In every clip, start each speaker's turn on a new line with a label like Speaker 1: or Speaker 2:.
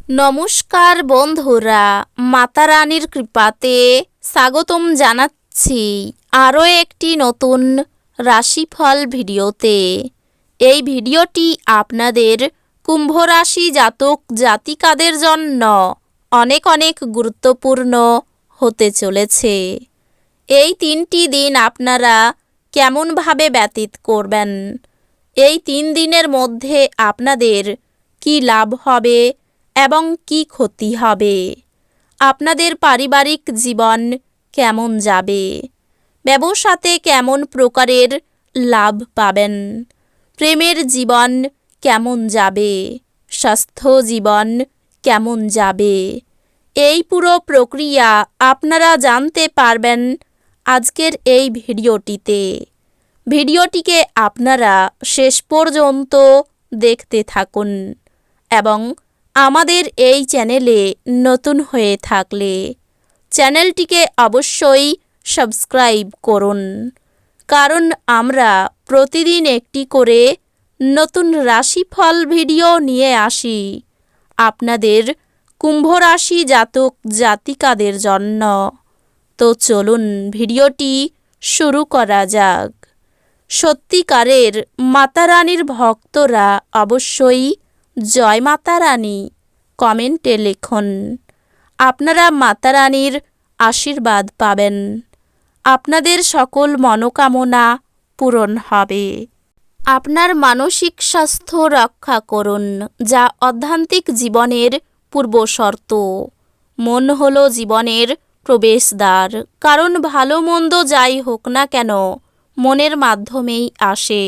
Speaker 1: নমস্কার বন্ধুরা, মাতা রানীর কৃপাতে স্বাগতম জানাচ্ছি আরও একটি নতুন রাশিফল ভিডিওতে। এই ভিডিওটি আপনাদের কুম্ভ রাশি জাতক জাতিকাদের জন্য অনেক অনেক গুরুত্বপূর্ণ হতে চলেছে। এই 3টি দিন আপনারা কেমনভাবে ব্যতীত করবেন, এই 3 দিনের মধ্যে আপনাদের কি লাভ হবে এবং কি ক্ষতি হবে, আপনাদের পারিবারিক জীবন কেমন যাবে, ব্যবসাতে কেমন প্রকারের লাভ পাবেন, প্রেমের জীবন কেমন যাবে, স্বাস্থ্য জীবন কেমন যাবে, এই পুরো প্রক্রিয়া আপনারা জানতে পারবেন আজকের এই ভিডিওটিতে। ভিডিওটিকে আপনারা শেষ পর্যন্ত দেখতে থাকুন এবং আমাদের এই চ্যানেলে নতুন হয়ে থাকলে চ্যানেলটিকে অবশ্যই সাবস্ক্রাইব করুন, কারণ আমরা প্রতিদিন একটি করে নতুন রাশিফল ভিডিও নিয়ে আসি আপনাদের কুম্ভ রাশি জাতক জাতিকাদের জন্য। তো চলুন ভিডিওটি শুরু করা যাক। সত্যিকারের মাতা রানীর ভক্তরা অবশ্যই জয় মাতা রানী কমেন্টে লিখুন। আপনারা মাতা রানীর আশীর্বাদ পাবেন, আপনাদের সকল মনোকামনা পূরণ হবে। আপনার মানসিক স্বাস্থ্য রক্ষা করুন, যা আধ্যাত্মিক জীবনের পূর্বশর্ত। মন হলো জীবনের প্রবেশদ্বার, কারণ ভালো মন্দ যাই হোক না কেন মনের মাধ্যমেই আসে।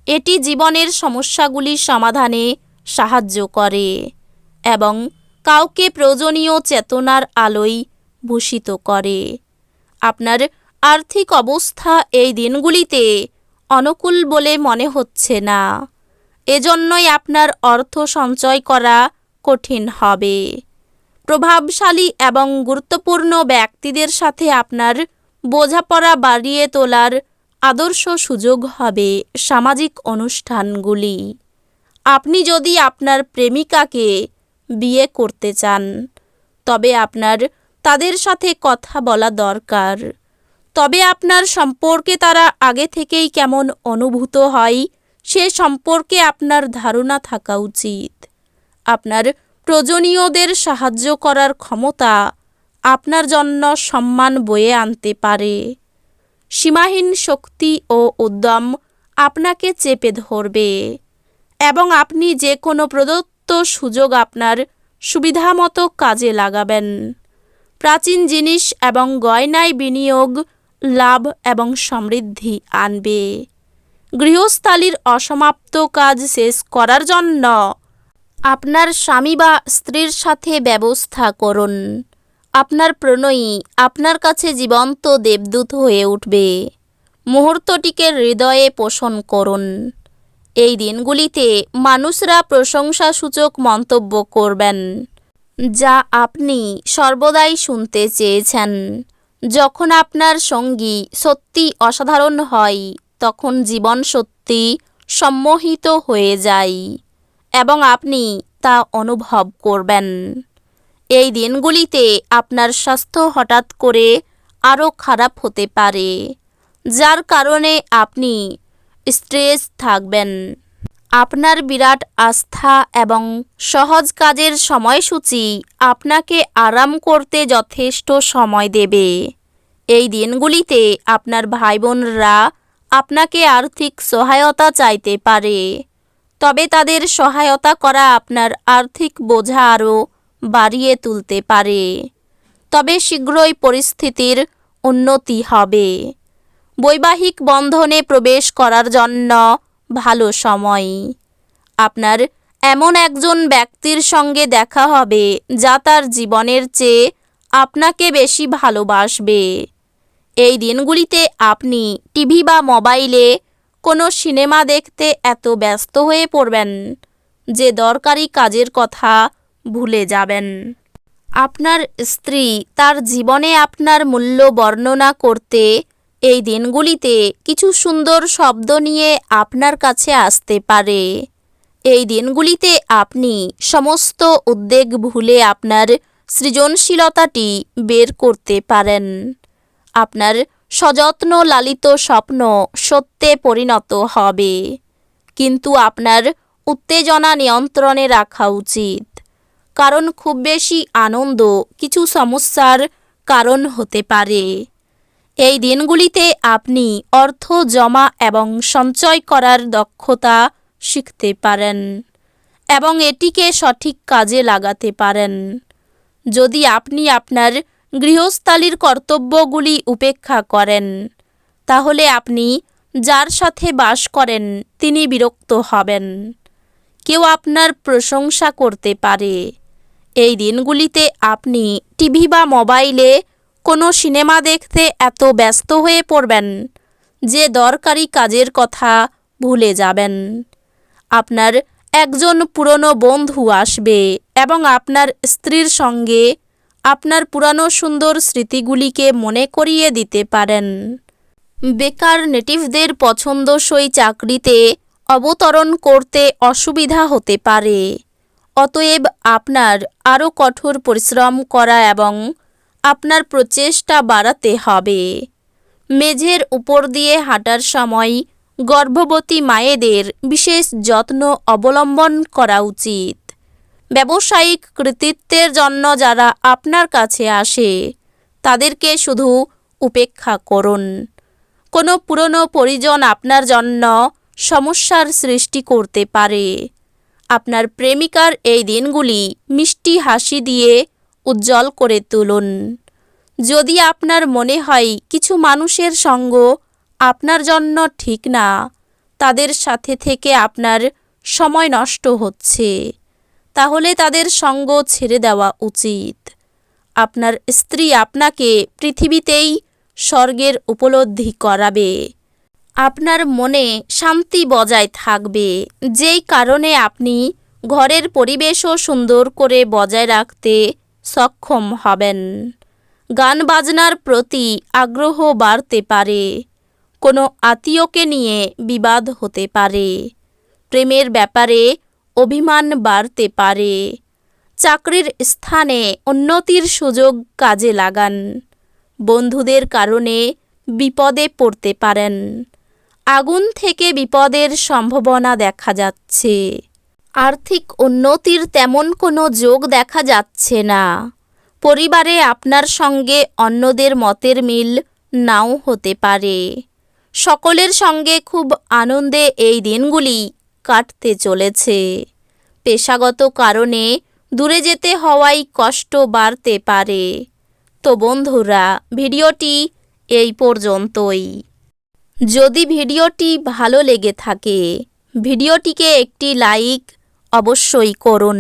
Speaker 1: এটি জীবনের সমস্যাগুলি সমাধানে সাহায্য করে এবং কাউকে প্রয়োজনীয় চেতনার আলোয় ভূষিত করে। আপনার আর্থিক অবস্থা এই দিনগুলিতে অনুকূল বলে মনে হচ্ছে না, এজন্যই আপনার অর্থ সঞ্চয় করা কঠিন হবে। প্রভাবশালী এবং গুরুত্বপূর্ণ ব্যক্তিদের সাথে আপনার বোঝাপড়া বাড়িয়ে তোলার আদর্শ সুযোগ হবে সামাজিক অনুষ্ঠানগুলি। আপনি যদি আপনার প্রেমিকাকে বিয়ে করতে চান, তবে আপনার তাদের সাথে কথা বলা দরকার। তবে আপনার সম্পর্কে তারা আগে থেকেই কেমন অনুভূত হয় সে সম্পর্কে আপনার ধারণা থাকা উচিত। আপনার প্রয়োজনীয়দের সাহায্য করার ক্ষমতা আপনার জন্য সম্মান বয়ে আনতে পারে। সীমাহীন শক্তি ও উদ্যম আপনাকে চেপে ধরবে এবং আপনি যে কোনো প্রদত্ত সুযোগ আপনার সুবিধামতো কাজে লাগাবেন। প্রাচীন জিনিস এবং গয়নায় বিনিয়োগ লাভ এবং সমৃদ্ধি আনবে। গৃহস্থালির অসমাপ্ত কাজ শেষ করার জন্য আপনার স্বামী বা স্ত্রীর সাথে ব্যবস্থা করুন। আপনার প্রণয়ী আপনার কাছে জীবন্ত দেবদূত হয়ে উঠবে। মুহূর্তটিকে হৃদয়ে পোষণ করুন। এই দিনগুলিতে মানুষরা প্রশংসাসূচক মন্তব্য করবেন, যা আপনি সর্বদাই শুনতে চেয়েছেন। যখন আপনার সঙ্গী সত্যি অসাধারণ হয়, তখন জীবন সত্যি সম্মোহিত হয়ে যায় এবং আপনি তা অনুভব করবেন। এই দিনগুলিতে আপনার স্বাস্থ্য হঠাৎ করে আরও খারাপ হতে পারে, যার কারণে আপনি স্ট্রেস থাকবেন। আপনার বিরাট আস্থা এবং সহজ কাজের সময়সূচি আপনাকে আরাম করতে যথেষ্ট সময় দেবে। এই দিনগুলিতে আপনার ভাই বোনরা আপনাকে আর্থিক সহায়তা চাইতে পারে, তবে তাদের সহায়তা করা আপনার আর্থিক বোঝা আরও বাড়িয়ে তুলতে পারে। তবে শীঘ্রই পরিস্থিতির উন্নতি হবে। বৈবাহিক বন্ধনে প্রবেশ করার জন্য ভালো সময়। আপনার এমন একজন ব্যক্তির সঙ্গে দেখা হবে যা তার জীবনের চেয়ে আপনাকে বেশি ভালোবাসবে। এই দিনগুলিতে আপনি টিভি বা মোবাইলে কোনো সিনেমা দেখতে এত ব্যস্ত হয়ে পড়বেন যে দরকারি কাজের কথা ভুলে যাবেন। আপনার স্ত্রী তার জীবনে আপনার মূল্য বর্ণনা করতে এই দিনগুলিতে কিছু সুন্দর শব্দ নিয়ে আপনার কাছে আসতে পারে। এই দিনগুলিতে আপনি সমস্ত উদ্বেগ ভুলে আপনার সৃজনশীলতাটি বের করতে পারেন। আপনার সযত্ন লালিত স্বপ্ন সত্যে পরিণত হবে, কিন্তু আপনার উত্তেজনা নিয়ন্ত্রণে রাখা উচিত, কারণ খুব বেশি আনন্দ কিছু সমস্যার কারণ হতে পারে। এই দিনগুলিতে আপনি অর্থ জমা এবং সঞ্চয় করার দক্ষতা শিখতে পারেন এবং এটিকে সঠিক কাজে লাগাতে পারেন। যদি আপনি আপনার গৃহস্থালির কর্তব্যগুলি উপেক্ষা করেন, তাহলে আপনি যার সাথে বাস করেন তিনি বিরক্ত হবেন। কেউ আপনার প্রশংসা করতে পারে। এই দিনগুলিতে আপনি টিভি বা মোবাইলে কোনো সিনেমা দেখতে এত ব্যস্ত হয়ে পড়বেন যে দরকারি কাজের কথা ভুলে যাবেন। আপনার একজন পুরনো বন্ধু আসবে এবং আপনার স্ত্রীর সঙ্গে আপনার পুরানো সুন্দর স্মৃতিগুলিকে মনে করিয়ে দিতে পারেন। বেকার নেটিভদের পছন্দসই চাকরিতে অবতরণ করতে অসুবিধা হতে পারে। অতএব আপনার আরও কঠোর পরিশ্রম করা এবং আপনার প্রচেষ্টা বাড়াতে হবে। মেঝের উপর দিয়ে হাঁটার সময় গর্ভবতী মায়েদের বিশেষ যত্ন অবলম্বন করা উচিত। ব্যবসায়িক কৃতিত্বের জন্য যারা আপনার কাছে আসে তাদেরকে শুধু উপেক্ষা করুন। কোনো পুরনো পরিজন আপনার জন্য সমস্যার সৃষ্টি করতে পারে। আপনার প্রেমিকার এই দিনগুলি মিষ্টি হাসি দিয়ে উজ্জ্বল করে তুলুন। যদি আপনার মনে হয় কিছু মানুষের সঙ্গ আপনার জন্য ঠিক না, তাদের সাথে থেকে আপনার সময় নষ্ট হচ্ছে, তাহলে তাদের সঙ্গ ছেড়ে দেওয়া উচিত। আপনার স্ত্রী আপনাকে পৃথিবীতেই স্বর্গের উপলব্ধি করাবে। আপনার মনে শান্তি বজায় থাকবে, যেই কারণে আপনি ঘরের পরিবেশও সুন্দর করে বজায় রাখতে সক্ষম হবেন। গান বাজনার প্রতি আগ্রহ বাড়তে পারে। কোনো আত্মীয়কে নিয়ে বিবাদ হতে পারে। প্রেমের ব্যাপারে অভিমান বাড়তে পারে। চাকরির স্থানে উন্নতির সুযোগ কাজে লাগান। বন্ধুদের কারণে বিপদে পড়তে পারেন। আগুন থেকে বিপদের সম্ভাবনা দেখা যাচ্ছে। আর্থিক উন্নতির তেমন কোনো যোগ দেখা যাচ্ছে না। পরিবারে আপনার সঙ্গে অন্যদের মতের মিল নাও হতে পারে। সকলের সঙ্গে খুব আনন্দে এই দিনগুলি কাটতে চলেছে। পেশাগত কারণে দূরে যেতে হওয়ায় কষ্ট বাড়তে পারে। তো বন্ধুরা, ভিডিওটি এই পর্যন্তই। যদি ভিডিওটি ভালো লেগে থাকে, ভিডিওটিকে একটি লাইক অবশ্যই করুন।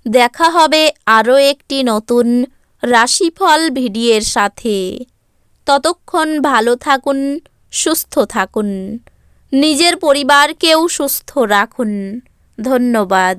Speaker 1: দেখা হবে আরও একটি নতুন রাশিফল ভিডিওর সাথে। ততক্ষণ ভালো থাকুন, সুস্থ থাকুন, নিজের পরিবারকেও সুস্থ রাখুন। ধন্যবাদ।